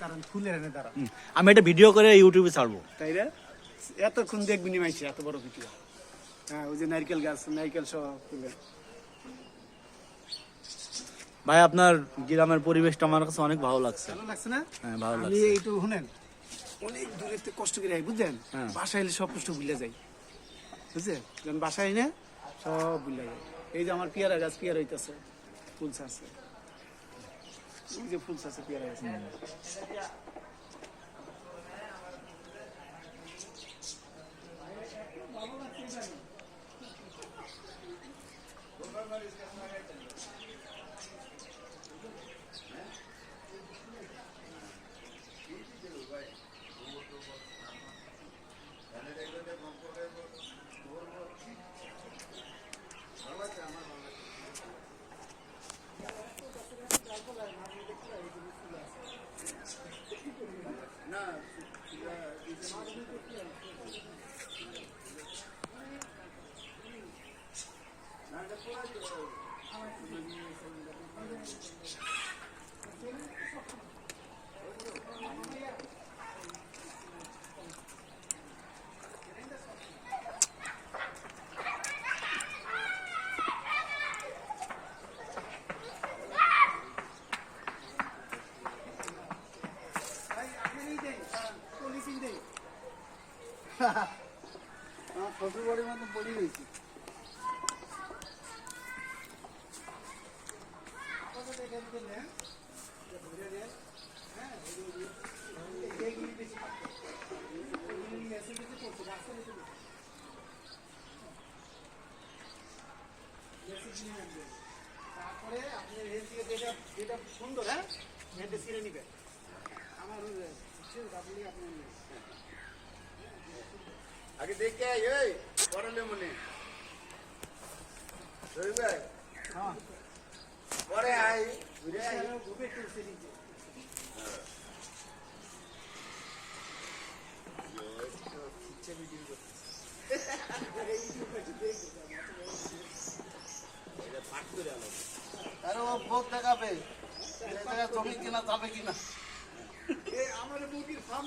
কারণ ফুলের এনে দাঁড়া আমি এটা ভিডিও করে ইউটিউবে ছাড়বো। তাই রে এতক্ষণ দেখবি নি মাইছে এত বড় ভিডিও। হ্যাঁ ওই যে নারকেল গাছ নারকেল সহ ফুলের। ভাই আপনার গ্রামের পরিবেশটা আমার কাছে অনেক ভালো লাগছে। ভালো লাগছে না? হ্যাঁ ভালো আমি লাগছে। এইটু শুনেন অনেক দূরে থেকে কষ্ট করে আই বুঝছেন, হ্যাঁ। বাসায় এলে সব কষ্ট ভুলে যাই বুঝছেন, যখন বাসায় না সব ভুলে যায়। এই যে আমার পেয়ারা গাছ পেয়ারা হইতেছে ফুল আছে, এই যে ফুল আছে পেয়ারা গাছ। আমার শ্বশুর বাড়ির মতো পড়ে গেছি। তারপরে আপনি যেটা সুন্দর, হ্যাঁ এটা ছিঁড়ে নিবেন। আমার আপনি আগে দেখে এই পড়ালে মনে ভাই হ্যাঁ পরে আই ঘুরে আই গ্রুপে তুলছে নিচে। আরে ও ভোগ দেখাবে জমি কিনা যাবে কিনা আমার মুরগির ফার্ম